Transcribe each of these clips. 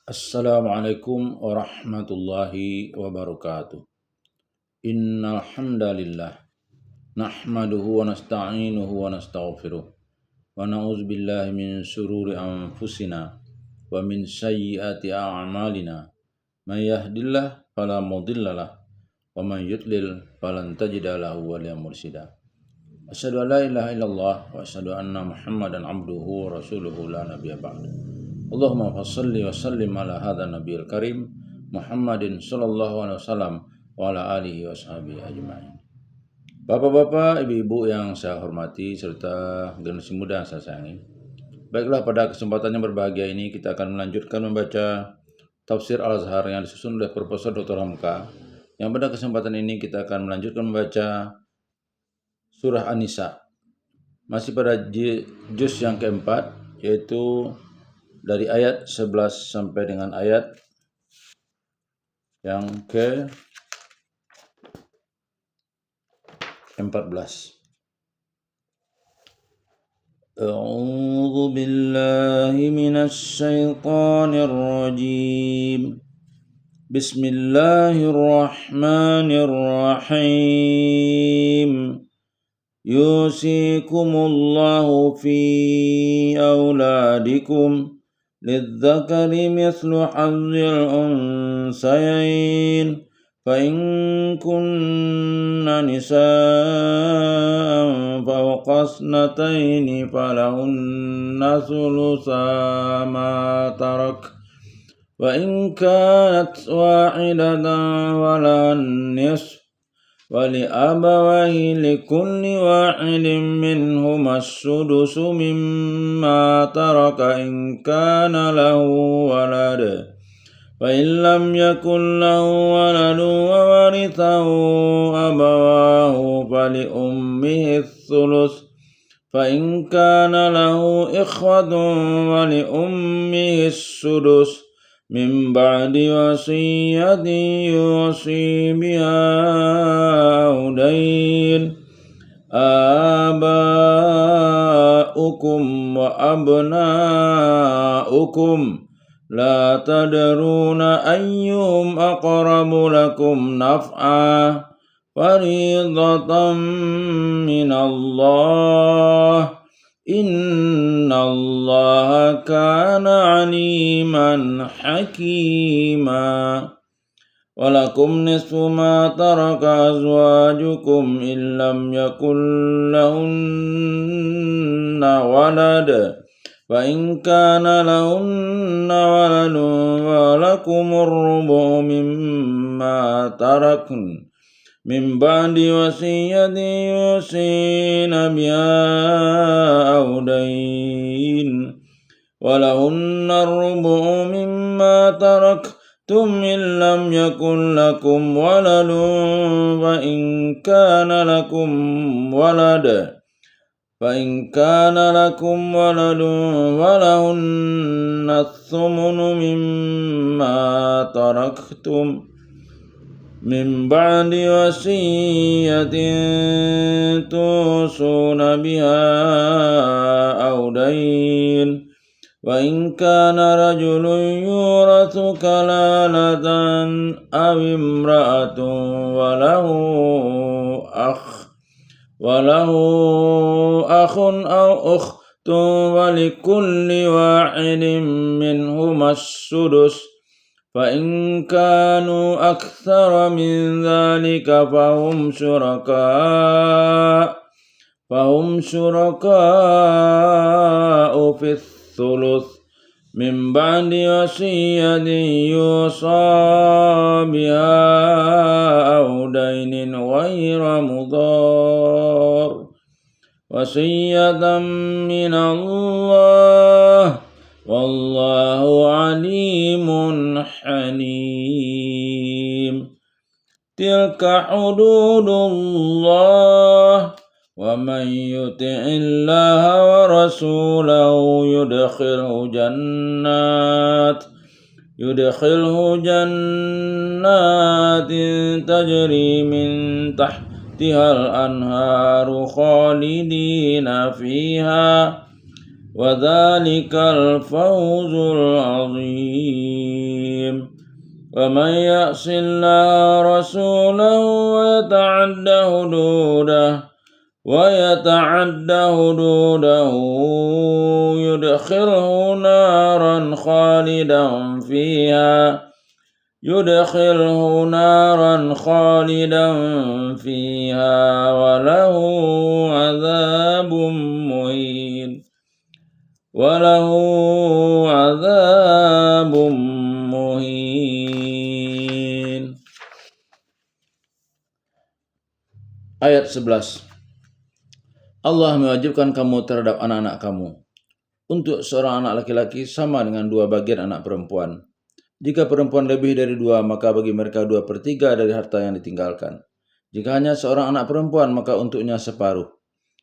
Assalamualaikum warahmatullahi wabarakatuh. Innal hamdalillah nahmaduhu wa nasta'inuhu wa nastaghfiruh wa na'udzubillahi min syururi anfusina wa min sayyiati a'malina. May yahdihillahu fala mudhillalah wa may yudlil falan tajida lahu waliyyan mursyida. Asyhadu an la ilaha illallah wa asyhadu anna Muhammadan abduhu wa rasuluhu la nabiyya ba'du. Allahumma fassalli wa sallim ala hadha nabiyil karim Muhammadin sallallahu alaihi wasallam wa ala alihi wa sahbihi ajma'in. Bapak-bapak, ibu-ibu yang saya hormati serta generasi muda yang saya sayangi. Baiklah, pada kesempatan yang berbahagia ini kita akan melanjutkan membaca tafsir Al-Azhar yang disusun oleh Profesor Dr. Hamka. Yang pada kesempatan ini kita akan melanjutkan membaca surah An-Nisa. Masih pada juz yang keempat, yaitu dari ayat 11 sampai dengan ayat yang ke-14. A'udzu billahi minasy syaithanir rajim. Bismillahirrahmanirrahim. Yusikumullahu fi auladikum للذكر مثل حظ الأنثيين فإن كن نساء فوق اثنتين فلهن ثلثا ما ترك وإن كانت واحدة فلها النصف ولأبويه لكل واحد منهما السدس مما ترك إن كان له ولد فإن لم يكن له ولد وورثه أبواه فلأمه الثلث فإن كان له إخوة ولأمه السدس من بعد وصية يوصي بها أو دين آباؤكم وأبناؤكم لا تدرون أيهم أقرب لكم نفعا فريضة من الله إن الله كان عليما حكيما ولكم نصف ما ترك أزواجكم إن لم يكن لهن ولد فإن كان لهن ولد ولكم الربع مما تركن من بعد وصية يوصين بها أو دين ولهن الربع مما تركتم إن لم يكن لكم ولد فإن كان لكم ولد ولهن الثمن مما تركتم من بعد وصية توصون بها أو دين وإن كان رجل يورث كلالة أو امرأة وله أخ أو أخت ولكل واحد منهما السدس فإن كانوا أكثر من ذلك فهم شركاء في الثلث من بعد وصية يوصى بها أو دين غير مضار وصية من الله والله عليم حليم تلك حدود الله ومن يطع الله ورسوله يدخله جنات تجري من تحتها الأنهار خالدين فيها وذلك الفوز العظيم ومن يعص الله ورسوله ويتعد حدوده يدخله نارا خالدا فيها وله عذاب مهين. Ayat 11. Allah mewajibkan kamu terhadap anak-anak kamu. Untuk seorang anak laki-laki sama dengan 2 bagian anak perempuan. Jika perempuan lebih dari 2, maka bagi mereka 2/3 dari harta yang ditinggalkan. Jika hanya seorang anak perempuan, maka untuknya separuh.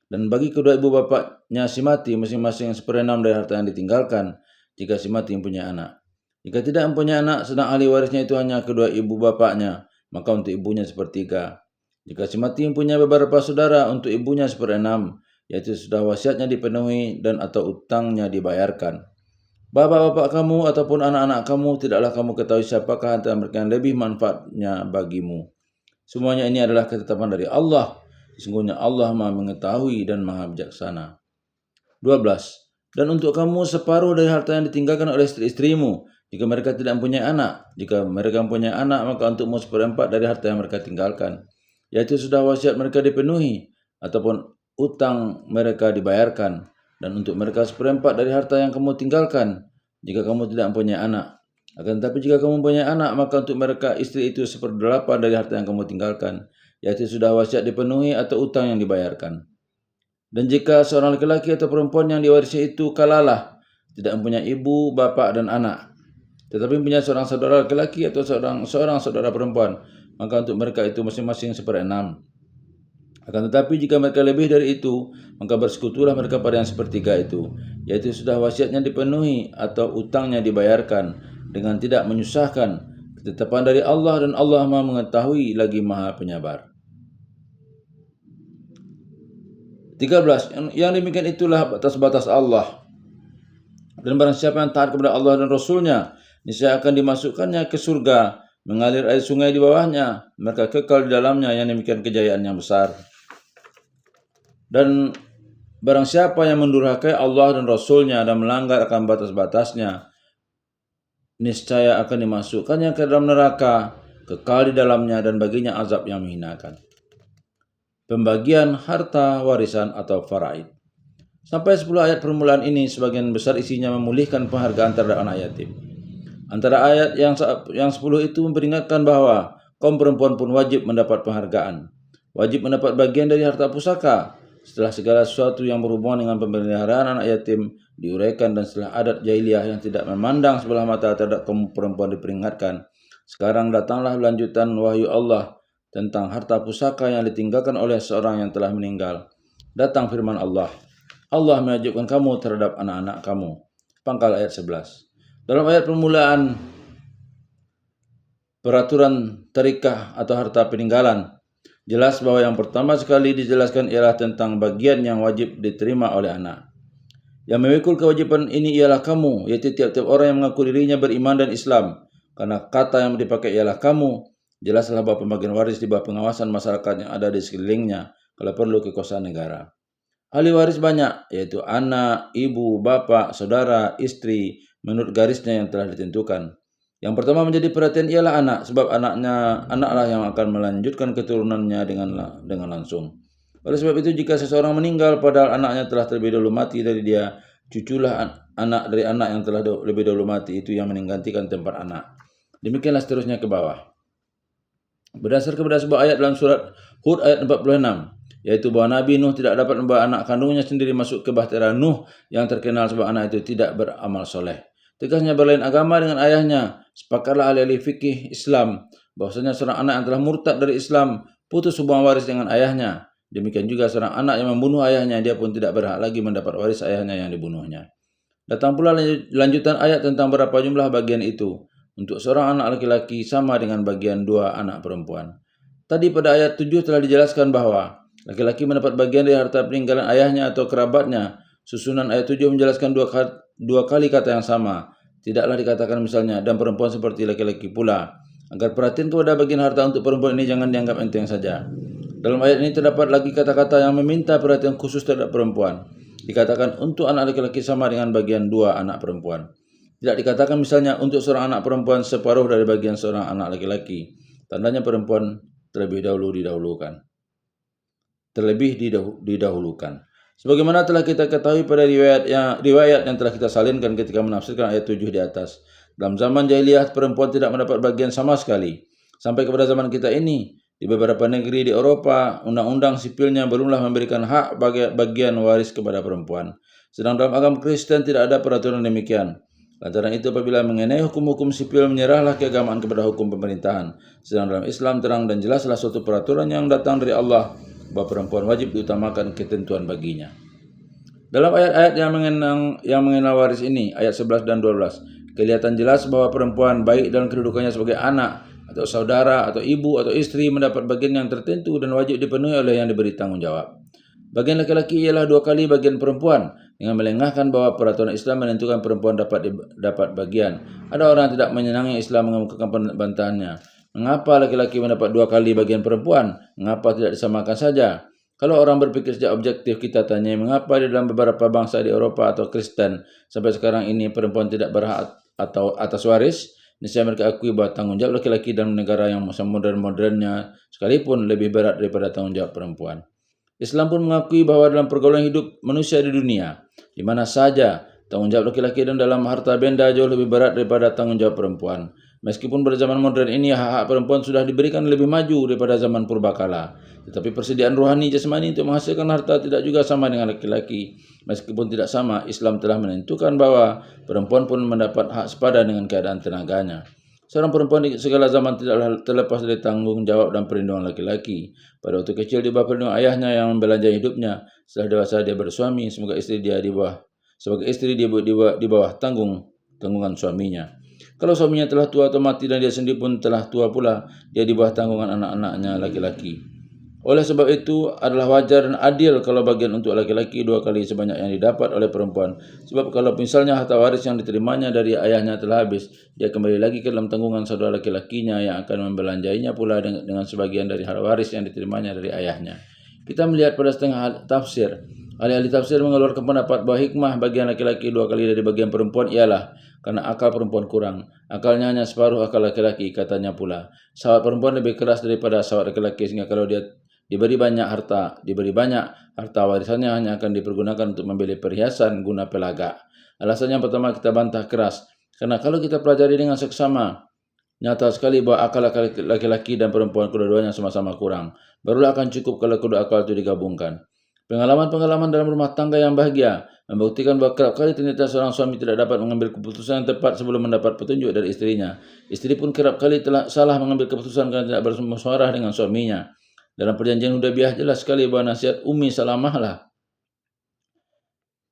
Dan bagi kedua ibu bapaknya si mati, masing-masing 1/6 dari harta yang ditinggalkan, jika si mati mempunyai anak. Jika tidak mempunyai anak, sedang ahli warisnya itu hanya kedua ibu bapaknya, maka untuk ibunya 1/3. Jika si mati mempunyai beberapa saudara, untuk ibunya 1/6, yaitu sudah wasiatnya dipenuhi dan atau utangnya dibayarkan. Bapak-bapak kamu ataupun anak-anak kamu, tidaklah kamu ketahui siapakah antara mereka yang lebih manfaatnya bagimu. Semuanya ini adalah ketetapan dari Allah. Sesungguhnya Allah Maha mengetahui dan Maha bijaksana. 12. Dan untuk kamu separuh dari harta yang ditinggalkan oleh istri-istrimu, jika mereka tidak mempunyai anak. Jika mereka mempunyai anak, maka untukmu 1/4 dari harta yang mereka tinggalkan, yaitu sudah wasiat mereka dipenuhi ataupun utang mereka dibayarkan. Dan untuk mereka 1/4 dari harta yang kamu tinggalkan, jika kamu tidak mempunyai anak. Akan tetapi jika kamu mempunyai anak, maka untuk mereka istri itu 1/8 dari harta yang kamu tinggalkan, yaitu sudah wasiat dipenuhi atau utang yang dibayarkan. Dan jika seorang laki-laki atau perempuan yang diwarisi itu kalalah, tidak mempunyai ibu, bapak, dan anak, tetapi mempunyai seorang saudara laki-laki atau seorang saudara perempuan, maka untuk mereka itu masing-masing 1/6. Akan tetapi jika mereka lebih dari itu, maka bersekutulah mereka pada yang 1/3 itu, yaitu sudah wasiatnya dipenuhi atau utangnya dibayarkan dengan tidak menyusahkan. Ketetapan dari Allah dan Allah Maha mengetahui lagi Maha penyabar. 13. Yang demikian itulah batas-batas Allah. Dan barang siapa yang taat kepada Allah dan Rasulnya, niscaya akan dimasukkannya ke surga, mengalir air sungai di bawahnya, mereka kekal di dalamnya, yang demikian kejayaan yang besar. Dan barang siapa yang mendurhakai Allah dan Rasulnya dan melanggar akan batas-batasnya, niscaya akan dimasukkannya ke dalam neraka, kekal di dalamnya, dan baginya azab yang menghinakan. Pembagian harta warisan atau faraid. Sampai 10 ayat permulaan ini sebagian besar isinya memulihkan penghargaan terhadap anak yatim. Antara ayat yang 10 itu memperingatkan bahwa kaum perempuan pun wajib mendapat penghargaan, wajib mendapat bagian dari harta pusaka. Setelah segala sesuatu yang berhubungan dengan pemeliharaan anak yatim diuraikan dan setelah adat jahiliyah yang tidak memandang sebelah mata terhadap kaum perempuan diperingatkan, sekarang datanglah lanjutan wahyu Allah tentang harta pusaka yang ditinggalkan oleh seorang yang telah meninggal. Datang firman Allah. Allah mewajibkan kamu terhadap anak-anak kamu. Pangkal ayat 11. Dalam ayat permulaan peraturan tarikah atau harta peninggalan, jelas bahwa yang pertama sekali dijelaskan ialah tentang bagian yang wajib diterima oleh anak. Yang memikul kewajiban ini ialah kamu, yaitu tiap-tiap orang yang mengaku dirinya beriman dan Islam. Karena kata yang dipakai ialah kamu, jelaslah bahwa pembagian waris di bawah pengawasan masyarakat yang ada di sekelilingnya, kalau perlu kekuasaan negara. Ahli waris banyak, yaitu anak, ibu, bapak, saudara, istri, menurut garisnya yang telah ditentukan. Yang pertama menjadi perhatian ialah anak, sebab anaklah yang akan melanjutkan keturunannya dengan langsung. Oleh sebab itu, jika seseorang meninggal padahal anaknya telah terlebih dahulu mati dari dia, cuculah anak dari anak yang telah lebih dahulu mati itu yang menggantikan tempat anak. Demikianlah seterusnya ke bawah. Berdasar kepada sebuah ayat dalam surat Hud ayat 46, yaitu bahwa Nabi Nuh tidak dapat membawa anak kandungnya sendiri masuk ke bahtera Nuh yang terkenal sebab anak itu tidak beramal soleh. Tegasnya berlain agama dengan ayahnya. Sepakatlah ahli-ahli fikih Islam bahwasanya seorang anak yang telah murtad dari Islam putus hubungan waris dengan ayahnya. Demikian juga seorang anak yang membunuh ayahnya, dia pun tidak berhak lagi mendapat waris ayahnya yang dibunuhnya. Datang pula lanjutan ayat tentang berapa jumlah bagian itu. Untuk seorang anak laki-laki sama dengan bagian 2 anak perempuan. Tadi pada ayat 7 telah dijelaskan bahwa laki-laki mendapat bagian dari harta peninggalan ayahnya atau kerabatnya Susunan ayat 7 menjelaskan dua kali kata yang sama. Tidaklah dikatakan misalnya, dan perempuan seperti laki-laki pula. Agar perhatian kepada bagian harta untuk perempuan ini jangan dianggap enteng saja. Dalam ayat ini terdapat lagi kata-kata yang meminta perhatian khusus terhadap perempuan. Dikatakan untuk anak laki-laki sama dengan bagian dua anak perempuan. Tidak dikatakan misalnya untuk seorang anak perempuan separuh dari bagian seorang anak laki-laki. Tandanya perempuan terlebih didahulukan. Sebagaimana telah kita ketahui pada riwayat yang telah kita salinkan ketika menafsirkan ayat 7 di atas. Dalam zaman jahiliyah perempuan tidak mendapat bagian sama sekali. Sampai kepada zaman kita ini, di beberapa negeri di Eropa, undang-undang sipilnya belumlah memberikan hak bagian waris kepada perempuan. Sedang dalam agama Kristen tidak ada peraturan demikian. Lantaran itu apabila mengenai hukum-hukum sipil menyerahlah keagamaan kepada hukum pemerintahan. Sedang dalam Islam terang dan jelaslah suatu peraturan yang datang dari Allah bahwa perempuan wajib diutamakan ketentuan baginya. Dalam ayat-ayat yang mengenal waris ini, ayat 11 dan 12, kelihatan jelas bahwa perempuan baik dalam kedudukannya sebagai anak atau saudara atau ibu atau istri mendapat bagian yang tertentu dan wajib dipenuhi oleh yang diberi tanggung jawab. Bagian laki-laki ialah 2 kali bagian perempuan, dengan melengahkan bahwa peraturan Islam menentukan perempuan dapat bagian. Ada orang yang tidak menyenangi Islam mengemukakan bantahannya. Mengapa laki-laki mendapat 2 kali bagian perempuan? Mengapa tidak disamakan saja? Kalau orang berpikir sejak objektif, kita tanya mengapa di dalam beberapa bangsa di Eropa atau Kristen sampai sekarang ini perempuan tidak berhak atau atas waris? Niscaya mereka akui bahwa tanggung jawab laki-laki dalam negara yang modern-modernnya sekalipun lebih berat daripada tanggung jawab perempuan. Islam pun mengakui bahwa dalam pergaulan hidup manusia di dunia, di mana saja tanggung jawab laki-laki dan dalam harta benda jauh lebih berat daripada tanggung jawab perempuan. Meskipun pada zaman modern ini hak-hak perempuan sudah diberikan lebih maju daripada zaman purbakala, tetapi persediaan rohani jasmani untuk menghasilkan harta tidak juga sama dengan laki-laki. Meskipun tidak sama, Islam telah menentukan bahwa perempuan pun mendapat hak sepadan dengan keadaan tenaganya. Seorang perempuan di segala zaman tidaklah terlepas dari tanggung jawab dan perlindungan laki-laki. Pada waktu kecil di bawah perlindungan ayahnya yang membelanjakan hidupnya. Setelah dewasa dia bersuami, sebagai istri di bawah tanggungan suaminya. Kalau suaminya telah tua atau mati dan dia sendiri pun telah tua pula, dia di bawah tanggungan anak-anaknya laki-laki. Oleh sebab itu adalah wajar dan adil kalau bagian untuk laki-laki 2 kali sebanyak yang didapat oleh perempuan. Sebab kalau misalnya harta waris yang diterimanya dari ayahnya telah habis, dia kembali lagi ke dalam tanggungan saudara laki-lakinya yang akan membelanjainya pula dengan sebagian dari harta waris yang diterimanya dari ayahnya. Kita melihat pada setengah tafsir. Ahli-ahli tafsir mengeluarkan pendapat bahwa hikmah bagian laki-laki 2 kali dari bagian perempuan ialah karena akal perempuan kurang. Akalnya hanya separuh akal laki-laki, katanya pula. Syahwat perempuan lebih keras daripada syahwat laki-laki, sehingga kalau dia diberi banyak harta warisannya hanya akan dipergunakan untuk membeli perhiasan guna pelaga. Alasan yang pertama kita bantah keras, karena kalau kita pelajari dengan seksama, nyata sekali bahwa akal laki-laki dan perempuan kedua-duanya sama-sama kurang. Barulah akan cukup kalau kedua akal itu digabungkan. Pengalaman-pengalaman dalam rumah tangga yang bahagia membuktikan bahwa kerap kali ternyata seorang suami tidak dapat mengambil keputusan yang tepat sebelum mendapat petunjuk dari istrinya. Istri pun kerap kali telah salah mengambil keputusan karena tidak bermusyawarah dengan suaminya. Dalam perjanjian Hudaybiyah jelas sekali bahwa nasihat Ummi Salamah lah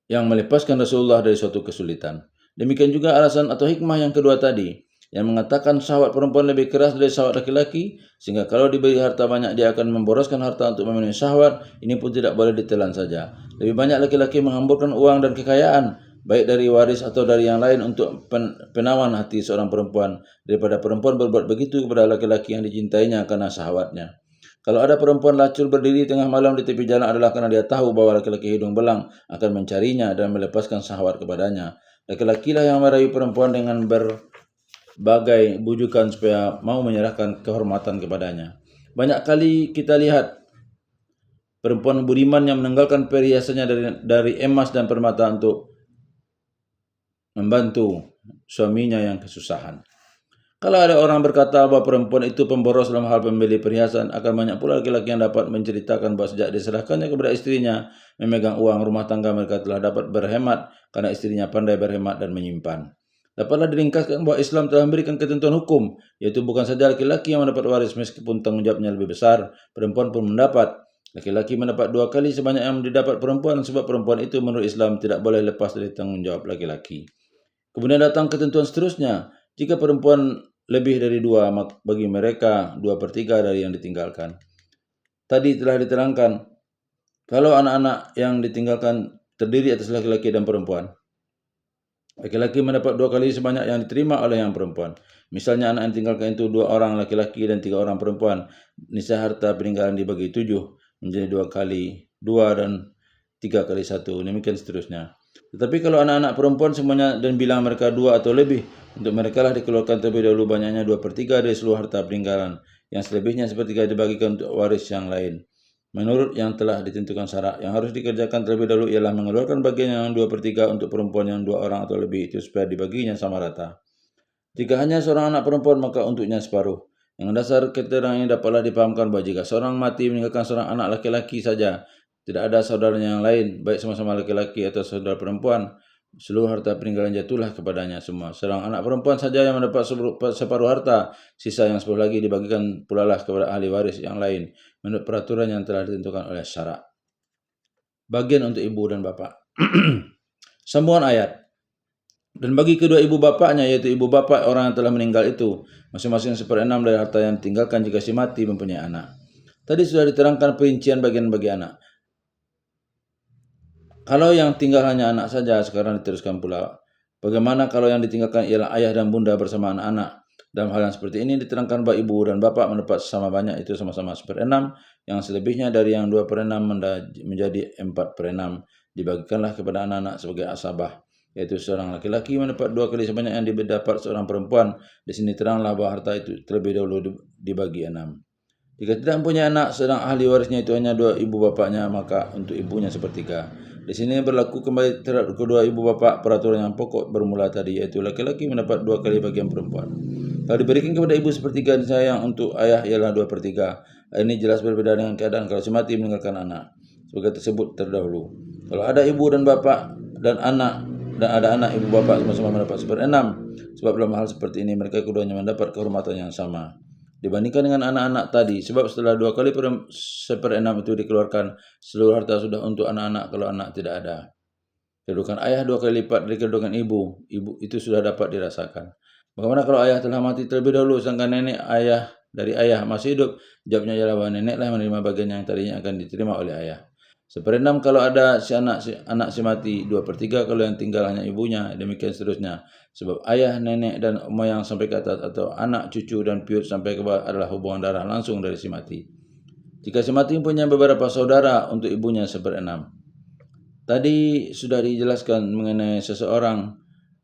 yang melepaskan Rasulullah dari suatu kesulitan. Demikian juga alasan atau hikmah yang kedua tadi, yang mengatakan syahwat perempuan lebih keras dari syahwat laki-laki, sehingga kalau diberi harta banyak dia akan memboroskan harta untuk memenuhi syahwat. Ini pun tidak boleh ditelan saja. Lebih banyak laki-laki menghamburkan uang dan kekayaan, baik dari waris atau dari yang lain, untuk penawan hati seorang perempuan, daripada perempuan berbuat begitu kepada laki-laki yang dicintainya karena syahwatnya. Kalau ada perempuan lacur berdiri tengah malam di tepi jalan adalah karena dia tahu bahwa laki-laki hidung belang akan mencarinya dan melepaskan syahwat kepadanya. Laki-lakilah yang merayu perempuan dengan berbagai bujukan supaya mau menyerahkan kehormatan kepadanya. Banyak kali kita lihat perempuan budiman yang menanggalkan perhiasannya dari emas dan permata untuk membantu suaminya yang kesusahan. Kalau ada orang berkata bahwa perempuan itu pemboros dalam hal membeli perhiasan, akan banyak pula laki-laki yang dapat menceritakan bahwa sejak diserahkannya kepada istrinya memegang uang rumah tangga, mereka telah dapat berhemat karena istrinya pandai berhemat dan menyimpan. Dapatlah diringkaskan bahwa Islam telah memberikan ketentuan hukum, yaitu bukan saja laki-laki yang mendapat waris meskipun tanggung jawabnya lebih besar, perempuan pun mendapat. Laki-laki mendapat 2 kali sebanyak yang didapat perempuan, sebab perempuan itu menurut Islam tidak boleh lepas dari tanggung jawab laki-laki. Kemudian datang ketentuan seterusnya, jika perempuan lebih dari 2, bagi mereka 2/3 dari yang ditinggalkan. Tadi telah diterangkan, kalau anak-anak yang ditinggalkan terdiri atas laki-laki dan perempuan. Laki-laki mendapat 2 kali sebanyak yang diterima oleh yang perempuan. Misalnya anak yang tinggalkan itu 2 orang laki-laki dan 3 orang perempuan. Niscaya harta peninggalan dibagi 7 menjadi 2 kali 2 dan 3 kali 1. Demikian seterusnya. Tetapi kalau anak-anak perempuan semuanya dan bilang mereka 2 atau lebih, untuk mereka lah dikeluarkan terlebih dahulu banyaknya 2/3 dari seluruh harta peninggalan. Yang selebihnya sepertiga dibagikan untuk waris yang lain. Menurut yang telah ditentukan syarat, yang harus dikerjakan terlebih dahulu ialah mengeluarkan bagian yang 2/3 untuk perempuan yang 2 orang atau lebih itu supaya dibaginya sama rata. Jika hanya seorang anak perempuan maka untuknya separuh. Dengan dasar keterangan ini dapatlah dipahamkan bahwa jika seorang mati meninggalkan seorang anak laki-laki saja, tidak ada saudaranya yang lain, baik sama-sama laki-laki atau saudara perempuan, seluruh harta peninggalan jatuhlah kepadanya semua. Seorang anak perempuan saja yang mendapat separuh harta, sisa yang 10 lagi dibagikan pula lah kepada ahli waris yang lain, menurut peraturan yang telah ditentukan oleh syarak. Bagian untuk ibu dan bapak. Sambungan ayat. Dan bagi kedua ibu bapaknya, yaitu ibu bapak orang yang telah meninggal itu, masing-masing 1/6 dari harta yang ditinggalkan jika si mati mempunyai anak. Tadi sudah diterangkan perincian bagian bagi anak. Kalau yang tinggal hanya anak saja, sekarang diteruskan pula. Bagaimana kalau yang ditinggalkan ialah ayah dan bunda bersama anak-anak? Dalam hal yang seperti ini diterangkan bahwa ibu dan bapak mendapat sama banyak, itu sama-sama 1/6, yang selebihnya dari yang 2/6 menjadi 4/6. Dibagikanlah kepada anak-anak sebagai asabah, yaitu seorang laki-laki mendapat 2 kali sebanyak yang didapat seorang perempuan. Di sini teranglah bahwa harta itu terlebih dahulu dibagi 6. Jika tidak mempunyai anak, sedang ahli warisnya itu hanya 2 ibu bapaknya, maka untuk ibunya 1/3. Di sini berlaku kembali terhadap kedua ibu bapak peraturan yang pokok bermula tadi, yaitu laki-laki mendapat 2 kali bagian perempuan. Kalau diberikan kepada ibu 1/3, sayang untuk ayah ialah 2/3. Ini jelas berbeda dengan keadaan kalau si mati meninggalkan anak, sebagai tersebut terdahulu. Kalau ada ibu dan bapak dan ada anak ibu bapak sama-sama mendapat 1/6, sebab dalam hal seperti ini mereka keduanya mendapat kehormatan yang sama dibandingkan dengan anak-anak tadi, sebab setelah 2 kali 1/6 itu dikeluarkan, seluruh harta sudah untuk anak-anak kalau anak tidak ada. Kedudukan ayah 2 kali lipat dari kedudukan ibu itu sudah dapat dirasakan. Bagaimana kalau ayah telah mati terlebih dahulu, sedangkan nenek ayah dari ayah masih hidup? Jawabnya ialah bahwa neneklah yang menerima bagian yang tadinya akan diterima oleh ayah. 1/6 kalau ada si anak si mati, 2/3 kalau yang tinggal hanya ibunya, demikian seterusnya. Sebab ayah, nenek, dan moyang sampai ke atas atau anak, cucu, dan piut sampai ke bawah adalah hubungan darah langsung dari si mati. Jika si mati mempunyai beberapa saudara, untuk ibunya 1/6. Tadi sudah dijelaskan mengenai seseorang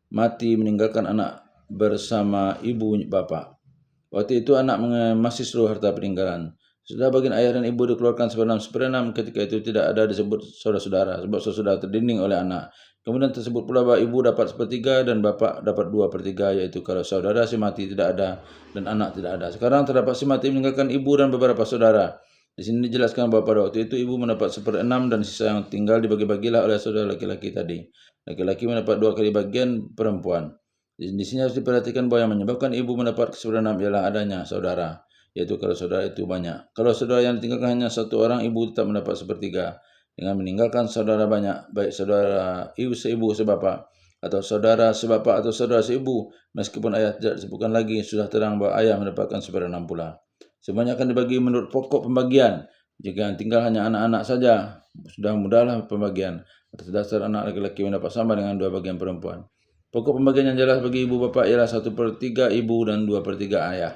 mati meninggalkan anak bersama ibu bapak. Waktu itu anak masih seluruh harta peninggalan. Sudah bagian ayah dan ibu dikeluarkan 1/6 ketika itu tidak ada disebut saudara-saudara, sebab saudara terdinding oleh anak. Kemudian tersebut pula bahwa ibu dapat 1/3 dan bapak dapat 2/3, yaitu kalau saudara si mati tidak ada dan anak tidak ada. Sekarang terdapat si mati meninggalkan ibu dan beberapa saudara. Di sini dijelaskan bahwa pada waktu itu ibu mendapat 1/6 dan sisa yang tinggal dibagi-bagilah oleh saudara laki-laki tadi. Laki-laki mendapat 2 kali bagian perempuan. Di sini harus diperhatikan bahwa yang menyebabkan ibu mendapat 1/6 ialah adanya saudara, yaitu kalau saudara itu banyak. Kalau saudara yang ditinggalkan hanya 1 orang, ibu tetap mendapat 1/3. Dengan meninggalkan saudara banyak, baik saudara seibu sebapak, atau saudara sebapak atau saudara seibu, meskipun ayah tidak disebutkan lagi, sudah terang bahwa ayah mendapatkan 1/6 pula. Semuanya akan dibagi menurut pokok pembagian. Jika yang tinggal hanya anak-anak saja, sudah mudahlah pembagian. Atas dasar anak laki-laki mendapat sama dengan 2 bagian perempuan. Pokok pembagian yang jelas bagi ibu bapak ialah 1/3 ibu dan 2/3 ayah.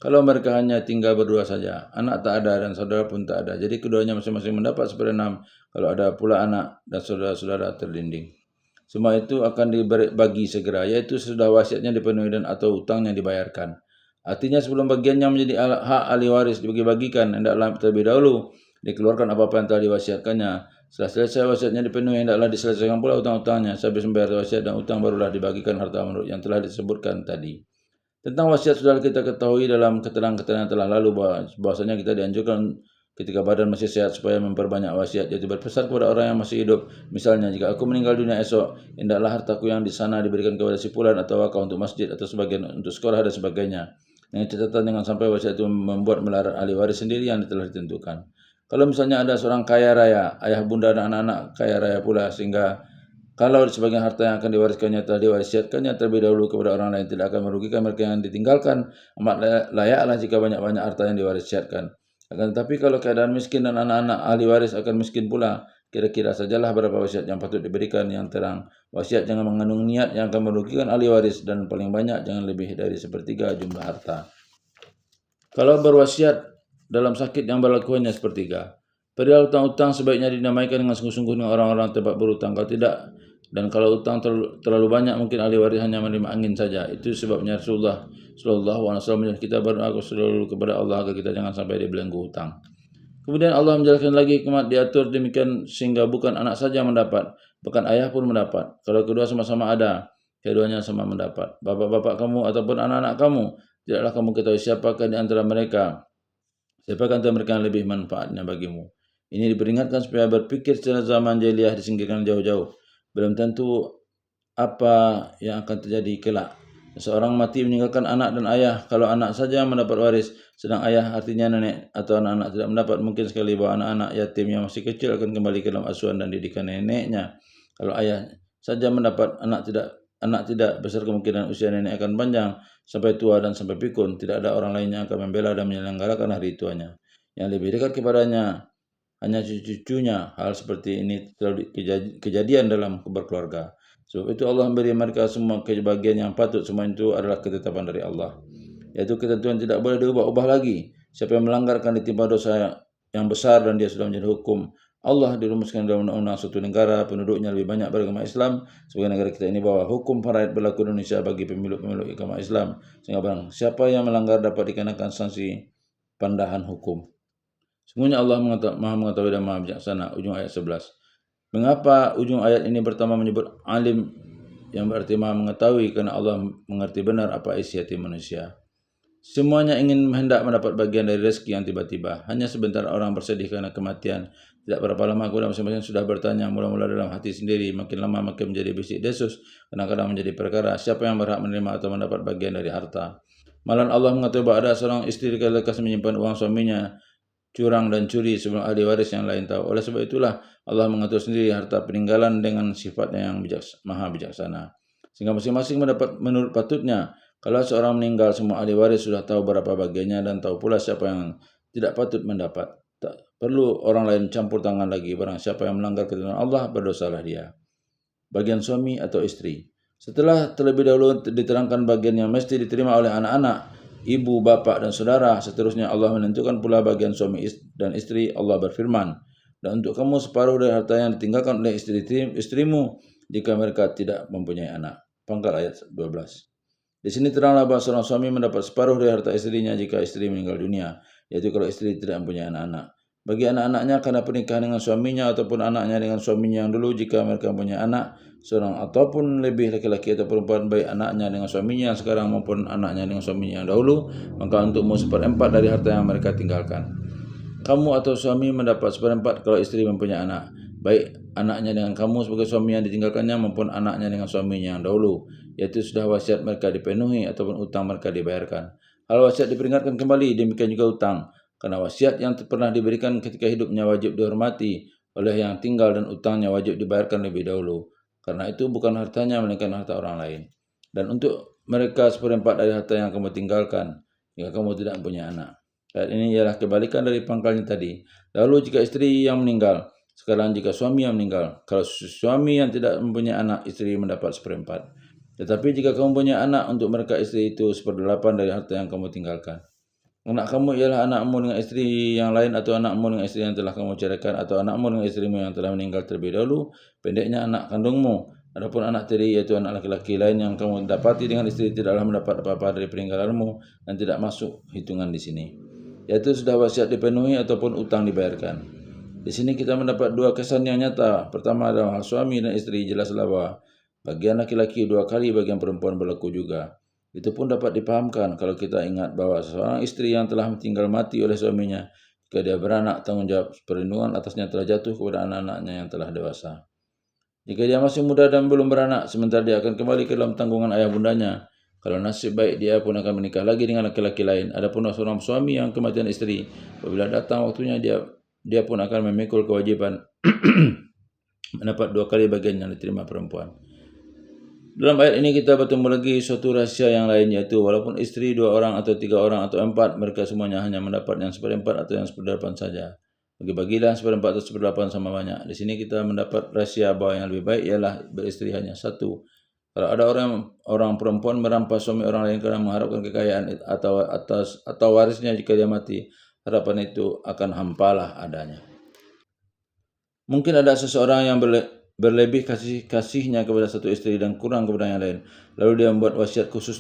Kalau mereka hanya tinggal berdua saja, anak tak ada dan saudara pun tak ada, jadi keduanya masing-masing mendapat 1/6 kalau ada pula anak dan saudara-saudara terdinding. Semua itu akan dibagi segera, yaitu sesudah wasiatnya dipenuhi dan atau hutangnya dibayarkan. Artinya sebelum bagiannya menjadi hak ahli waris dibagi-bagikan, hendaklah terlebih dahulu dikeluarkan apa-apa yang telah diwasiatkannya. Setelah selesai wasiatnya dipenuhi, hendaklah diselesaikan pula hutang-hutangnya. Sehabis membayar wasiat dan hutang barulah dibagikan harta menurut yang telah disebutkan tadi. Tentang wasiat sudah kita ketahui dalam keterangan-keterangan telah lalu bahwasanya kita dianjurkan ketika badan masih sehat supaya memperbanyak wasiat, yaitu berpesan kepada orang yang masih hidup. Misalnya, jika aku meninggal dunia esok, hendaklah hartaku yang di sana diberikan kepada si fulan atau wakaf untuk masjid atau sebagian untuk sekolah dan sebagainya. Dengan catatan jangan sampai wasiat itu membuat melarat ahli waris sendiri yang telah ditentukan. Kalau misalnya ada seorang kaya raya, ayah bunda dan anak-anak kaya raya pula, sehingga kalau sebagian harta yang akan diwariskannya telah diwasiatkannya terlebih dahulu kepada orang lain, tidak akan merugikan mereka yang ditinggalkan. Amat layaklah jika banyak-banyak harta yang diwasiatkan. Akan tetapi kalau keadaan miskin dan anak-anak ahli waris akan miskin pula, kira-kira sajalah berapa wasiat yang patut diberikan yang terang. Wasiat jangan mengandung niat yang akan merugikan ahli waris, dan paling banyak jangan lebih dari sepertiga jumlah harta. Kalau berwasiat dalam sakit yang berlakuannya sepertiga. Perihal utang-utang sebaiknya dinamaikan dengan sungguh-sungguh dengan orang-orang tempat berutang. Kalau tidak, dan kalau utang terlalu banyak, mungkin ahli waris hanya menerima angin saja. Itu sebabnya Rasulullah SAW menyuruh kita berdoa selalu kepada Allah agar kita jangan sampai dibelenggu hutang. Kemudian Allah menjelaskan lagi hikmat diatur demikian sehingga bukan anak saja yang mendapat, bahkan ayah pun mendapat. Kalau kedua sama-sama ada, keduanya sama mendapat. Bapak-bapak kamu ataupun anak-anak kamu, tidaklah kamu ketahui siapakah di antara mereka yang lebih manfaatnya bagimu. Ini diperingatkan supaya berpikir secara zaman jahiliyah disingkirkan jauh-jauh. Belum tentu apa yang akan terjadi kelak. Seorang mati meninggalkan anak dan ayah. Kalau anak saja mendapat waris, sedang ayah artinya nenek atau anak-anak tidak mendapat, mungkin sekali bahwa anak-anak yatim yang masih kecil akan kembali ke dalam asuhan dan didikan neneknya. Kalau ayah saja mendapat, anak tidak, besar kemungkinan usia nenek akan panjang sampai tua dan sampai pikun. Tidak ada orang lain yang akan membela dan menyelenggarakan hari tuanya. Yang lebih dekat kepadanya hanya cucu-cucunya. Hal seperti ini terlalu kejadian dalam berkeluarga. Sebab itu Allah memberi mereka semua kebahagiaan yang patut. Semua itu adalah ketetapan dari Allah. Yaitu ketentuan tidak boleh diubah-ubah lagi. Siapa yang melanggar akan ditimpa dosa yang besar dan dia sudah menjadi hukum. Allah dirumuskan dalam undang-undang suatu negara penduduknya lebih banyak beragama Islam sebagai negara kita ini, bahwa hukum faraid berlaku di Indonesia bagi pemilu-pemilu agama Islam, sehingga barang siapa yang melanggar dapat dikenakan sanksi pandahan hukum. Sungguhnya Allah Maha mengetahui dan Maha bijaksana. Ujung ayat 11. Mengapa ujung ayat ini pertama menyebut alim, yang berarti Maha mengetahui? Karena Allah mengerti benar apa isi hati manusia. Semuanya ingin hendak mendapat bagian dari rezeki yang tiba-tiba. Hanya sebentar orang bersedih karena kematian. Tidak berapa lama kemudian masing-masing sudah bertanya mula-mula dalam hati sendiri. Makin lama makin menjadi bisik desus. Kadang-kadang menjadi perkara siapa yang berhak menerima atau mendapat bagian dari harta. Malah Allah mengetahui bahwa ada seorang istri lekas menyimpan uang suaminya, curang dan curi sebelum ahli waris yang lain tahu. Oleh sebab itulah Allah mengatur sendiri harta peninggalan dengan sifatnya yang maha bijaksana, sehingga masing-masing mendapat menurut patutnya. Kalau seorang meninggal, semua ahli waris sudah tahu berapa bagiannya dan tahu pula siapa yang tidak patut mendapat. Tak perlu orang lain campur tangan lagi. Barang siapa yang melanggar ketentuan Allah, berdosalah dia. Bagian suami atau istri. Setelah terlebih dahulu diterangkan bagian yang mesti diterima oleh anak-anak, ibu, bapak, dan saudara, seterusnya Allah menentukan pula bagian suami dan istri. Allah berfirman, dan untuk kamu separuh dari harta yang ditinggalkan oleh istrimu jika mereka tidak mempunyai anak. Pangkal ayat 12. Di sini teranglah bahwa seorang suami mendapat separuh dari harta istrinya jika istri meninggal dunia, yaitu kalau istri tidak mempunyai anak-anak. Bagi anak-anaknya karena pernikahan dengan suaminya ataupun anaknya dengan suaminya yang dulu, jika mereka mempunyai anak, seorang ataupun lebih, laki-laki atau perempuan, baik anaknya dengan suaminya yang sekarang maupun anaknya dengan suaminya yang dahulu, maka untukmu 1/4 dari harta yang mereka tinggalkan. Kamu atau suami mendapat 1/4 kalau istri mempunyai anak, baik anaknya dengan kamu sebagai suami yang ditinggalkannya maupun anaknya dengan suaminya yang dahulu, yaitu sudah wasiat mereka dipenuhi ataupun utang mereka dibayarkan. Hal wasiat diperingatkan kembali, demikian juga utang, karena wasiat yang pernah diberikan ketika hidupnya wajib dihormati oleh yang tinggal, dan utangnya wajib dibayarkan lebih dahulu, karena itu bukan hartanya melainkan harta orang lain. Dan untuk mereka 1/4 dari harta yang kamu tinggalkan jika kamu tidak mempunyai anak. Ayat ini ialah kebalikan dari pangkalnya tadi. Dahulu jika istri yang meninggal, sekarang jika suami yang meninggal. Kalau suami yang tidak mempunyai anak, istri mendapat 1/4. Tetapi jika kamu punya anak, untuk mereka istri itu 1/8 dari harta yang kamu tinggalkan. Anak kamu ialah anakmu dengan istri yang lain, atau anakmu dengan istri yang telah kamu ceraikan, atau anakmu dengan istrimu yang telah meninggal terlebih dahulu, pendeknya anak kandungmu. Adapun anak tiri, yaitu anak laki-laki lain yang kamu dapati dengan istri, tidaklah mendapat apa-apa dari peninggalanmu dan tidak masuk hitungan di sini, yaitu sudah wasiat dipenuhi ataupun utang dibayarkan. Di sini kita mendapat dua kesan yang nyata. Pertama adalah hal suami dan istri. Jelaslah bahwa bagian laki-laki 2 kali, bagian perempuan berlaku juga. Itu pun dapat dipahamkan kalau kita ingat bahwa seorang istri yang telah tinggal mati oleh suaminya, jika dia beranak, tanggung jawab perlindungan atasnya telah jatuh kepada anak-anaknya yang telah dewasa. Jika dia masih muda dan belum beranak, sementara dia akan kembali ke dalam tanggungan ayah bundanya. Kalau nasib baik, dia pun akan menikah lagi dengan laki-laki lain. Adapun seorang suami yang kematian istri, apabila datang waktunya, dia pun akan memikul kewajiban mendapat 2 kali bagian yang diterima perempuan. Dalam ayat ini kita bertemu lagi suatu rahasia yang lain, yaitu walaupun istri 2 orang atau 3 orang atau 4, mereka semuanya hanya mendapat yang 1/4 atau yang 1/8 saja. Bagi-bagilah seperempat atau seperdelapan sama banyak. Di sini kita mendapat rahasia bahwa yang lebih baik ialah beristri hanya satu. Kalau ada orang perempuan merampas suami orang lain karena mengharapkan kekayaan atau warisnya jika dia mati, harapan itu akan hampalah adanya. Mungkin ada seseorang yang berlebih kasihnya kepada satu istri dan kurang kepada yang lain. Lalu dia membuat wasiat khusus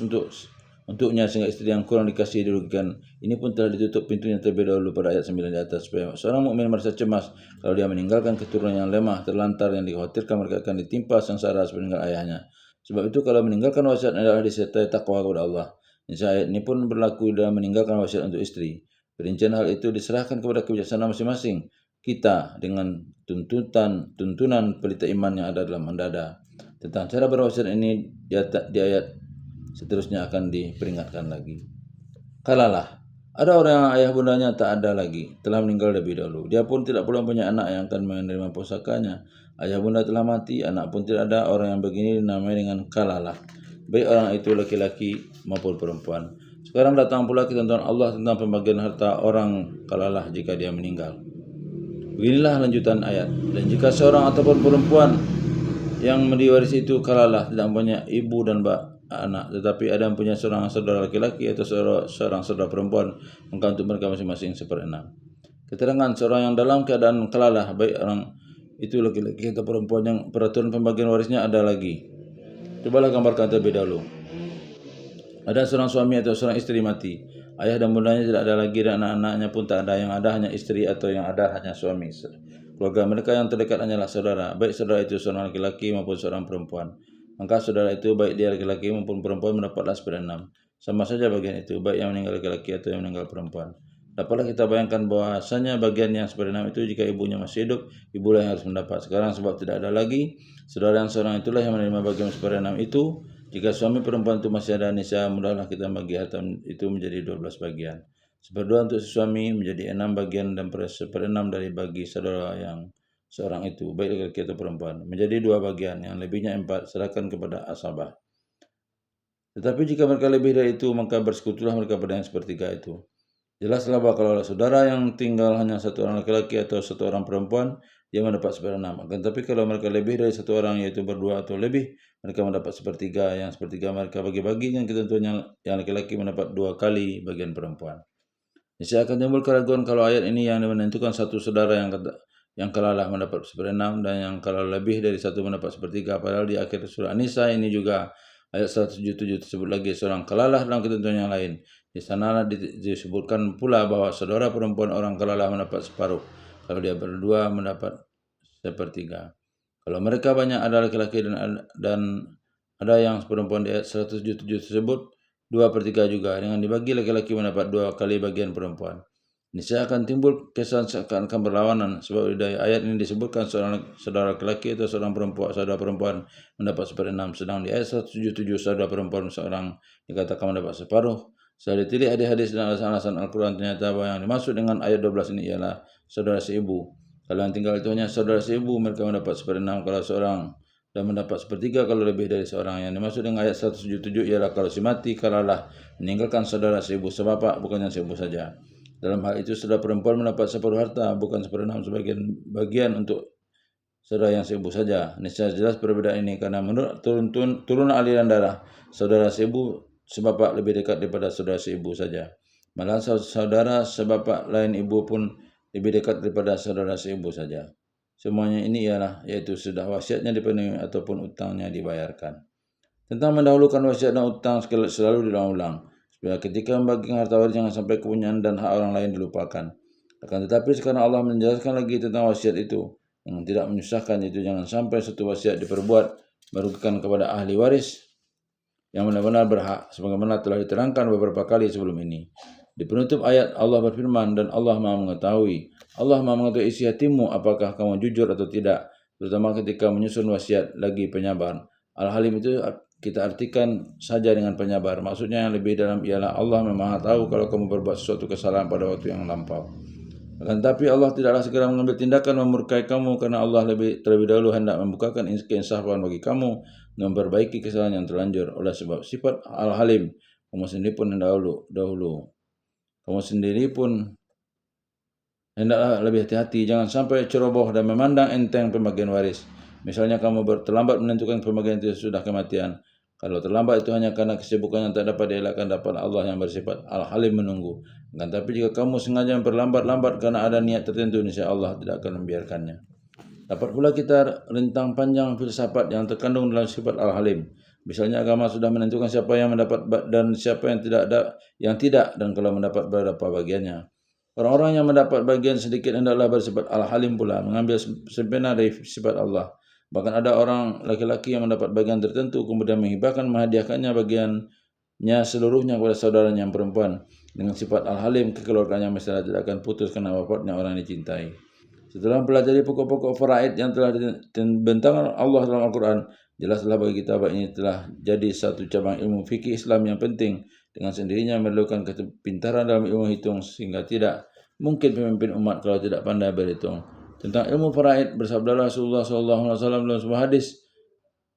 untuknya sehingga istri yang kurang dikasihi dirugikan. Ini pun telah ditutup pintunya terlebih dahulu pada ayat 9 di atas supaya seorang mukmin merasa cemas kalau dia meninggalkan keturunan yang lemah, terlantar yang dikhawatirkan mereka akan ditimpa sengsara sepeninggal ayahnya. Sebab itu kalau meninggalkan wasiat adalah disertai takwa kepada Allah. Ayat ini pun berlaku dalam meninggalkan wasiat untuk istri. Perincian hal itu diserahkan kepada kebijaksanaan masing-masing kita dengan tuntunan pelita iman yang ada dalam mandada. Tentang cara berwasiat ini di ayat seterusnya akan diperingatkan lagi. Kalalah, ada orang yang ayah bundanya tak ada lagi, telah meninggal lebih dahulu. Dia pun tidak pula punya anak yang akan menerima pusakanya. Ayah bunda telah mati, anak pun tidak ada. Orang yang begini dinamai dengan kalalah, baik orang itu laki-laki maupun perempuan. Sekarang datang pula ketentuan Allah tentang pembagian harta orang kalalah jika dia meninggal. Beginilah lanjutan ayat. Dan jika seorang ataupun perempuan yang diwarisi itu kalalah tidak punya ibu dan anak, tetapi ada yang punya seorang saudara laki-laki atau seorang saudara perempuan, maka untuk mereka masing-masing 1/6. Keterangan seorang yang dalam keadaan kalalah, baik orang itu laki-laki atau perempuan, yang peraturan pembagian warisnya ada lagi. Cobalah gambarkan terlebih dahulu. Ada seorang suami atau seorang istri mati. Ayah dan bundanya tidak ada lagi dan anak-anaknya pun tak ada. Yang ada hanya istri atau yang ada hanya suami. Keluarga mereka yang terdekat hanyalah saudara. Baik saudara itu seorang laki-laki maupun seorang perempuan. Maka saudara itu baik dia laki-laki maupun perempuan mendapatlah 1/6. Sama saja bagian itu, baik yang meninggal laki-laki atau yang meninggal perempuan. Dapatlah kita bayangkan bahwasanya bagian yang 1/6 itu jika ibunya masih hidup, ibulah yang harus mendapat. Sekarang sebab tidak ada lagi, saudara yang seorang itulah yang menerima bagian 1/6 itu. Jika suami perempuan itu masih ada, niscaya mudahlah kita bagi harta itu menjadi 12 bagian. 1/2 untuk si suami menjadi 6 bagian dan 1/6 dari bagi saudara yang seorang itu, baik laki-laki atau perempuan, menjadi 2 bagian, yang lebihnya 4 serahkan kepada asabah. Tetapi jika mereka lebih dari itu, maka bersekutulah mereka pada yang 1/3 itu. Jelaslah bahwa kalau saudara yang tinggal hanya satu orang laki-laki atau satu orang perempuan, dia mendapat 1/6. Akan tetapi kalau mereka lebih dari satu orang, yaitu berdua atau lebih, mereka mendapat 1/3. Yang 1/3 mereka bagi-bagi dengan ketentuannya, yang laki-laki mendapat 2 kali bagian perempuan. Jadi akan timbul keraguan kalau ayat ini yang menentukan satu saudara yang kalalah mendapat 1/6 dan yang kalau lebih dari satu mendapat 1/3. Padahal di akhir surah An-Nisa ini juga ayat 177 tersebut lagi seorang kalalah dalam ketentuan yang lain. Di sana disebutkan pula bahwa saudara perempuan orang kalalah mendapat separuh. Kalau dia berdua mendapat 1/3. Kalau mereka banyak ada laki-laki dan ada yang perempuan di ayat 177 tersebut 2/3 juga. Dengan dibagi laki-laki mendapat 2 kali bagian perempuan. Niscaya akan timbul kesan seakan-akan berlawanan sebab di ayat ini disebutkan seorang saudara laki-laki atau saudara perempuan mendapat 1/6, sedang di ayat 177 saudara perempuan seorang dikatakan mendapat separuh. Setelah ditilik hadis-hadis dan alasan-alasan Al-Quran, ternyata bahwa yang dimaksud dengan ayat 12 ini ialah saudara seibu. Kalau yang tinggal itu hanya saudara seibu, mereka mendapat 1/6 kalau seorang, dan mendapat 1/3 kalau lebih dari seorang. Yang dimaksud dengan ayat 177 ialah kalau si mati kalalah meninggalkan saudara seibu sebapak, bukan yang seibu saja. Dalam hal itu saudara perempuan mendapat separuh harta, bukan 1/6 sebagian bagian untuk saudara yang seibu saja. Niscaya jelas perbedaan ini karena menurut turunan aliran darah, saudara seibu sebapak lebih dekat daripada saudara seibu saja. Malah saudara sebapak lain ibu pun lebih dekat daripada saudara seibu saja. Semuanya ini ialah yaitu sudah wasiatnya dipenuhi ataupun utangnya dibayarkan. Tentang mendahulukan wasiat dan utang selalu diulang-ulang, supaya ketika membagikan harta waris jangan sampai kepunyaan dan hak orang lain dilupakan. Akan tetapi sekarang Allah menjelaskan lagi tentang wasiat itu yang tidak menyusahkan, itu jangan sampai satu wasiat diperbuat merugikan kepada ahli waris yang benar-benar berhak, sebagaimana telah diterangkan beberapa kali sebelum ini. Di penutup ayat Allah berfirman, dan Allah Maha mengetahui. Allah Maha mengetahui isi hatimu, apakah kamu jujur atau tidak, terutama ketika menyusun wasiat, lagi penyabar. Al-Halim itu kita artikan saja dengan penyabar. Maksudnya yang lebih dalam ialah Allah Maha tahu kalau kamu berbuat sesuatu kesalahan pada waktu yang lampau. Akan tetapi Allah tidaklah segera mengambil tindakan memurkai kamu, karena Allah terlebih dahulu hendak membukakan keinsafan bagi kamu dan memperbaiki kesalahan yang terlanjur. Oleh sebab sifat Al-Halim, kamu sendiri pun Hendaklah lebih hati-hati, jangan sampai ceroboh dan memandang enteng pembagian waris. Misalnya kamu terlambat menentukan pembagian itu sudah kematian. Kalau terlambat itu hanya karena kesibukan yang tak dapat dielakkan, dapat Allah yang bersifat Al-Halim menunggu. Akan tapi jika kamu sengaja memperlambat-lambat karena ada niat tertentu, insya Allah tidak akan membiarkannya. Dapat pula kita rentang panjang filsafat yang terkandung dalam sifat Al-Halim. Misalnya agama sudah menentukan siapa yang mendapat dan siapa yang tidak, dan kalau mendapat berapa bagiannya. Orang-orang yang mendapat bagian sedikit hendaklah bersifat Al-Halim pula, mengambil sebenar dari sifat Allah. Bahkan ada orang laki-laki yang mendapat bagian tertentu kemudian menghadiahkannya bagiannya seluruhnya kepada saudaranya yang perempuan. Dengan sifat Al-Halim, kekeluargaannya mestilah tidak akan putus karena wafatnya orang yang dicintai. Setelah mempelajari pokok-pokok faraid yang telah dibentangkan Allah dalam Al-Quran, jelaslah bagi kita bahwa ini telah jadi satu cabang ilmu fikih Islam yang penting. Dengan sendirinya memerlukan kepintaran dalam ilmu hitung, sehingga tidak mungkin pemimpin umat kalau tidak pandai berhitung. Tentang ilmu faraid, bersabdalah Rasulullah SAW dalam sebuah hadis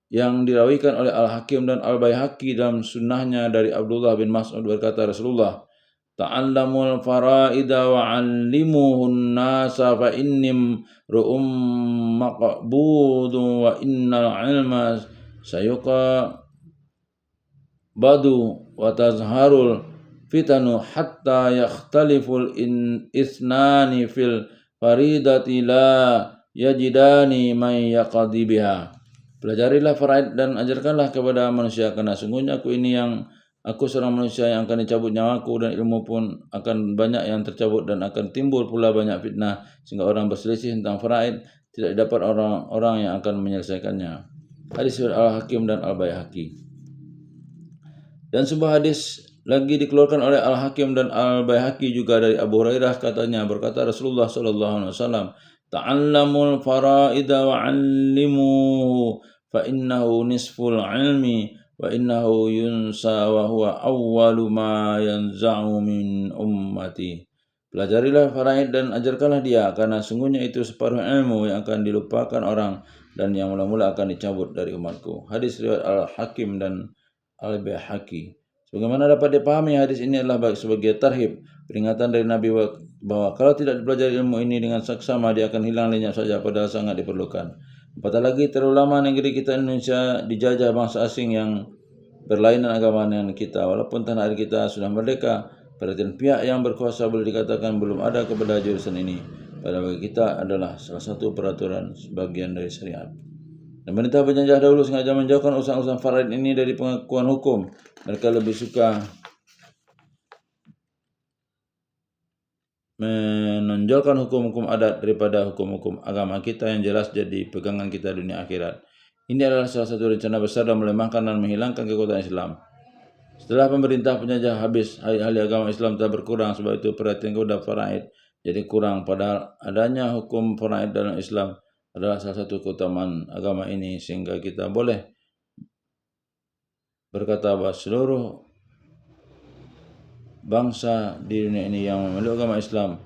yang dirawikan oleh Al-Hakim dan Al-Baihaqi dalam sunnahnya dari Abdullah bin Mas'ud, berkata Rasulullah, ta'allamul faraida wa 'allimuhun nasa fa innim ru'um maqbudun wa innal ilma sayuqa badu wa tazharul fitanu hatta yakhtaliful isnani fil faridati la yajidani man yaqdi biha. Pelajarilah faraid dan ajarkanlah kepada manusia, karena sungguhnya aku seorang manusia yang akan dicabut nyawaku, dan ilmu pun akan banyak yang tercabut, dan akan timbul pula banyak fitnah sehingga orang berselisih tentang faraid, tidak dapat orang-orang yang akan menyelesaikannya. Hadis Al-Hakim dan Al-Baihaqi. Dan sebuah hadis lagi dikeluarkan oleh Al-Hakim dan Al-Baihaqi juga dari Abu Hurairah, katanya berkata Rasulullah SAW, ta'allamul faraida wa 'allimuhu fa innahu nisful ilmi wa innahu yunsa wa huwa awwalu ma yanza'u min ummati. Pelajarilah faraid dan ajarkanlah dia, karena sungguhnya itu separuh ilmu yang akan dilupakan orang dan yang mula-mula akan dicabut dari umatku. Hadis riwayat Al-Hakim dan Al-Baihaqi. Sebagaimana dapat dipahami, hadis ini adalah sebagai tarhib, peringatan dari Nabi bahwa kalau tidak dipelajari ilmu ini dengan saksama, dia akan hilang lenyap saja, padahal sangat diperlukan. Apatah lagi terlalu lama negeri kita Indonesia dijajah bangsa asing yang berlainan agama dengan kita. Walaupun tanah air kita sudah merdeka, perhatian pihak yang berkuasa boleh dikatakan belum ada kepada jurusan ini. Padahal bagi kita adalah salah satu peraturan sebagian dari syariat. Pemerintah penjajah dahulu sengaja menjauhkan urusan-urusan faraid ini dari pengakuan hukum. Mereka lebih suka menonjolkan hukum-hukum adat daripada hukum-hukum agama kita yang jelas jadi pegangan kita dunia akhirat. Ini adalah salah satu rencana besar dalam melemahkan dan menghilangkan kekuatan Islam. Setelah pemerintah penjajah habis, ahli agama Islam telah berkurang, sebab itu perhatian kepada faraid jadi kurang, padahal adanya hukum faraid dalam Islam adalah salah satu keutamaan agama ini, sehingga kita boleh berkata bahwa seluruh bangsa di dunia ini yang memeluk agama Islam,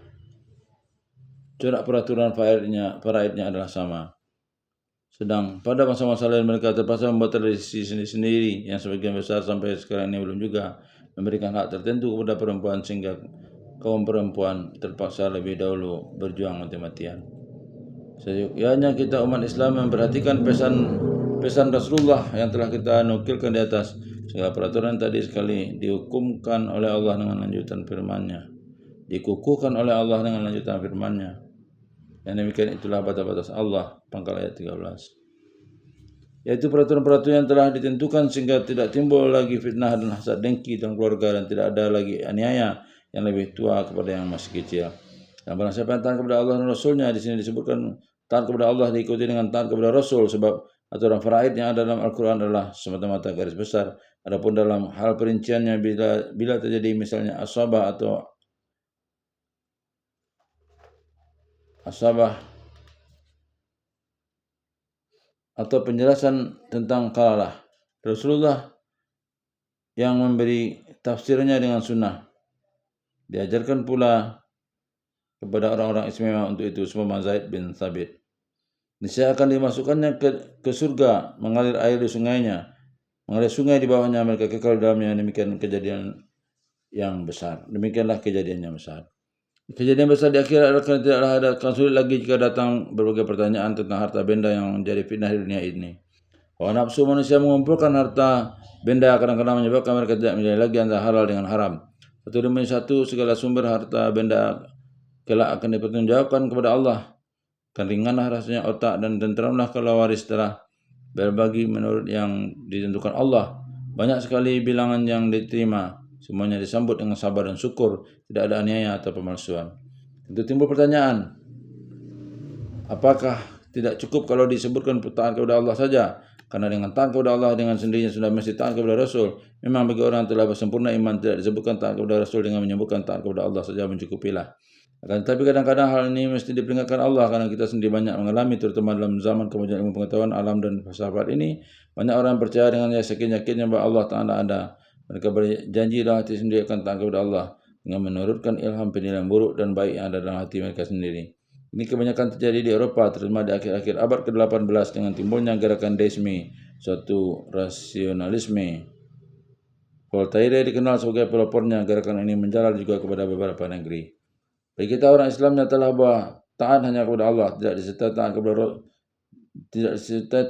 corak peraturan faraidnya adalah sama. Sedang pada masa-masa lain mereka terpaksa membuat tradisi sendiri yang sebagian besar sampai sekarang ini belum juga memberikan hak tertentu kepada perempuan, sehingga kaum perempuan terpaksa lebih dahulu berjuang mati-matian. Seyogyanya kita umat Islam memperhatikan pesan Rasulullah yang telah kita nukilkan di atas. Segala peraturan tadi sekali dihukumkan oleh Allah dengan lanjutan firman-Nya, dikukuhkan oleh Allah dengan lanjutan firman-Nya. Yang demikian itulah batas-batas Allah, pangkal ayat 13. Yaitu peraturan-peraturan yang telah ditentukan sehingga tidak timbul lagi fitnah dan hasad dengki dalam keluarga, dan tidak ada lagi aniaya yang lebih tua kepada yang masih kecil. Dan barang siapa yang taat kepada Allah dan Rasul-Nya, di sini disebutkan taat kepada Allah diikuti dengan taat kepada Rasul, sebab aturan faraid yang ada dalam Al-Quran adalah semata-mata garis besar. Adapun dalam hal perinciannya, bila terjadi misalnya asabah atau penjelasan tentang kalalah, Rasulullah yang memberi tafsirnya dengan sunnah. Diajarkan pula kepada orang-orang istimewa untuk itu, semua Zaid bin Thabit. Niscaya akan dimasukkannya ke surga, mengalir air di sungainya, mengalir sungai di bawahnya, mereka kekal di dalamnya. Demikianlah kejadian yang besar. Kejadian besar di akhirat akan tidaklah akan sulit lagi jika datang berbagai pertanyaan tentang harta benda yang menjadi fitnah di dunia ini. Hawa nafsu manusia mengumpulkan harta benda kadang-kadang menyebabkan mereka tidak menilai lagi antara halal dengan haram. Satu demi satu segala sumber harta benda kelak akan dipertanggungjawabkan kepada Allah. Kan ringanlah rasanya otak dan tenteramlah kalau waris telah berbagi menurut yang ditentukan Allah. Banyak sekali bilangan yang diterima. Semuanya disambut dengan sabar dan syukur. Tidak ada aniaya atau pemalsuan. Tentu timbul pertanyaan, apakah tidak cukup kalau disebutkan taat kepada Allah saja? Karena dengan taat kepada Allah dengan sendirinya sudah mesti taat kepada Rasul. Memang bagi orang yang telah bersempurna iman tidak disebutkan taat kepada Rasul dengan menyebutkan taat kepada Allah saja mencukupilah. Akan tetapi kadang-kadang hal ini mesti diperingatkan Allah karena kita sendiri banyak mengalami, terutama dalam zaman kemajuan ilmu pengetahuan alam dan filsafat ini. Banyak orang percaya dengan yakin-yakinnya bahwa Allah Ta'ala ada. Mereka berjanji dalam hati sendiri akan taat kepada Allah dengan menurutkan ilham penilaian buruk dan baik yang ada dalam hati mereka sendiri. Ini kebanyakan terjadi di Eropa, terutama di akhir-akhir abad ke-18 dengan timbulnya gerakan deisme, suatu rasionalisme. Voltaire dikenal sebagai pelopornya gerakan ini menjalar juga kepada beberapa negeri. Bagi kita orang Islam nyatalah bahwa taat hanya kepada Allah, tidak disertai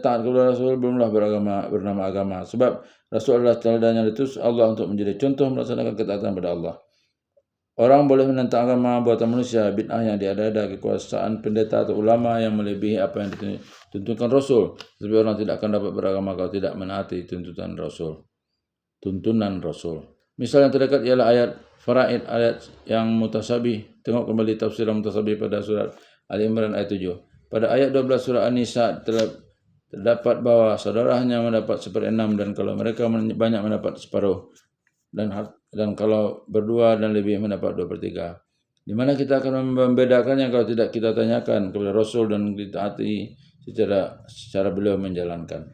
taat kepada Rasul belumlah bernama agama. Sebab Rasul adalah teladan yang diutus Allah untuk menjadi contoh melaksanakan ketaatan kepada Allah. Orang boleh menentang agama buatan manusia, bid'ah yang diada-ada, kekuasaan pendeta atau ulama yang melebihi apa yang ditentukan Rasul. Tapi orang tidak akan dapat beragama kalau tidak menaati tuntunan Rasul. Misal yang terdekat ialah ayat faraid, ayat yang mutasabih. Tengok kembali tafsir mutasabih pada surat Ali Imran ayat 7. Pada ayat 12 surah An-Nisa terdapat bahawa saudara hanya mendapat 1/6 dan kalau mereka banyak mendapat separuh dan kalau berdua dan lebih mendapat 2/3. Di mana kita akan membedakannya kalau tidak kita tanyakan kepada Rasul dan ditaati secara beliau menjalankan.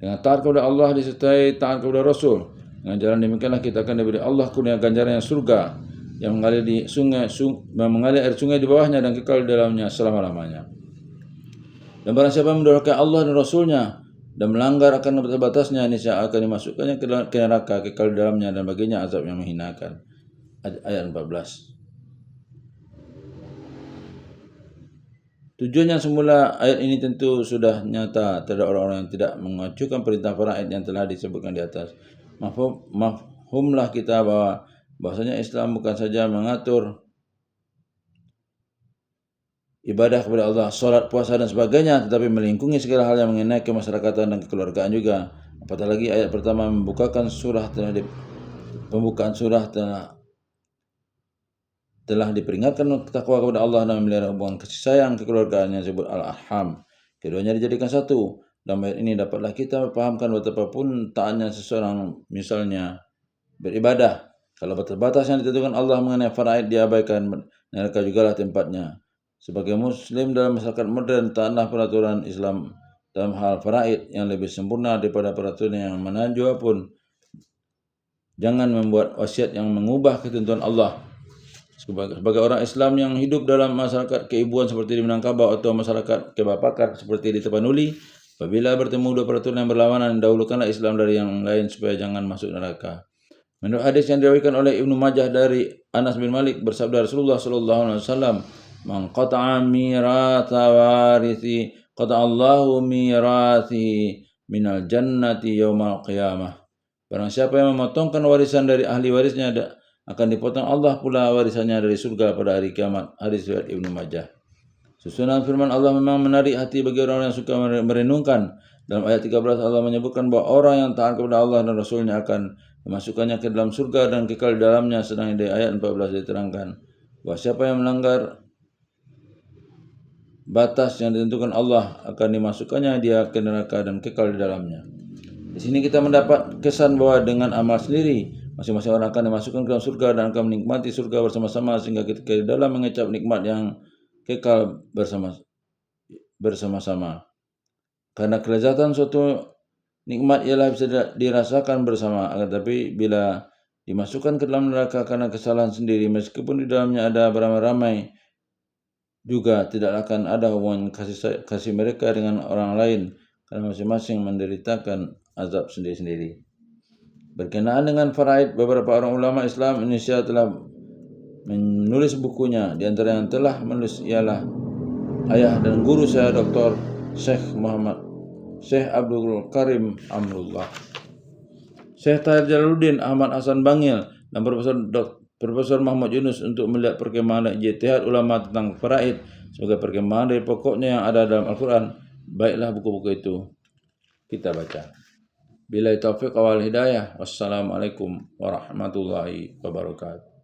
Dengan taat kepada Allah disertai taat kepada Rasul. Dengan jalan demikianlah kita akan diberi Allah kurnia ganjaran yang surga yang mengalir air sungai di bawahnya dan kekal di dalamnya selama-lamanya. Dan barang siapa yang mendurhakai Allah dan Rasulnya dan melanggar akan batas-batasnya, niscaya akan dimasukkannya ke neraka, kekal di dalamnya dan baginya azab yang menghinakan. Ayat 14. Tujuan yang semula ayat ini tentu sudah nyata terhadap orang-orang yang tidak mengacukan perintah faraid yang telah disebutkan di atas. Mafhumlah kita bahwasanya Islam bukan saja mengatur ibadah kepada Allah, solat, puasa dan sebagainya, tetapi melingkungi segala hal yang mengenai kemasyarakatan dan kekeluargaan juga. Apatah lagi ayat pertama pembukaan surah telah diperingatkan takwa kepada Allah dan memelihara hubungan kasih sayang kekeluargaan yang disebut al-arham. Keduanya dijadikan satu. Dalam ayat ini dapatlah kita pahamkan betapapun taatnya seseorang misalnya beribadah. Kalau batas-batas yang ditentukan Allah mengenai faraid diabaikan, neraka jugalah tempatnya. Sebagai muslim dalam masyarakat modern, taatlah peraturan Islam dalam hal faraid yang lebih sempurna daripada peraturan yang menanjua pun. Jangan membuat wasiat yang mengubah ketentuan Allah. Sebagai orang Islam yang hidup dalam masyarakat keibuan seperti di Minangkabau atau masyarakat kebapakan seperti di Tapanuli, apabila bertemu dua peraturan yang berlawanan, dahulukanlah Islam dari yang lain supaya jangan masuk neraka. Menurut hadis yang diriwayatkan oleh Ibnu Majah dari Anas bin Malik, bersabda Rasulullah sallallahu alaihi wasallam, "Man qata'a miratha warithi, qata'allahu mirathihi minal jannati yaumal qiyamah." Barang siapa yang memotongkan warisan dari ahli warisnya, akan dipotong Allah pula warisannya dari surga pada hari kiamat. Hadis riwayat Ibnu Majah. Susunan firman Allah memang menarik hati bagi orang yang suka merenungkan. Dalam ayat 13 Allah menyebutkan bahwa orang yang taat kepada Allah dan Rasulnya akan memasukkannya ke dalam surga dan kekal di dalamnya. Sedang di ayat 14 diterangkan bahwa siapa yang melanggar batas yang ditentukan Allah akan dimasukkannya dia ke neraka dan kekal di dalamnya. Di sini kita mendapat kesan bahwa dengan amal sendiri masing-masing orang akan dimasukkan ke dalam surga dan akan menikmati surga bersama-sama sehingga ketika di dalam mengecap nikmat yang kekal bersama-sama. Karena kelezatan suatu nikmat ialah bisa dirasakan bersama, tetapi bila dimasukkan ke dalam neraka karena kesalahan sendiri, meskipun di dalamnya ada beramai-ramai, juga tidak akan ada hubungan kasih mereka dengan orang lain karena masing-masing menderitakan azab sendiri-sendiri. Berkenaan dengan faraid, beberapa orang ulama Islam Indonesia telah menulis bukunya. Di antara yang telah menulis ialah ayah dan guru saya Dr. Syekh Abdul Karim Amrullah, Syekh Tahir Jalaluddin Ahmad Hasan Bangil, dan Profesor Muhammad Yunus untuk melihat perkembangan ijtihad ulama tentang faraid sebagai perkembangan dari pokoknya yang ada dalam Al-Quran. Baiklah buku-buku itu kita baca. Billahi taufiq wal hidayah. Wassalamualaikum warahmatullahi wabarakatuh.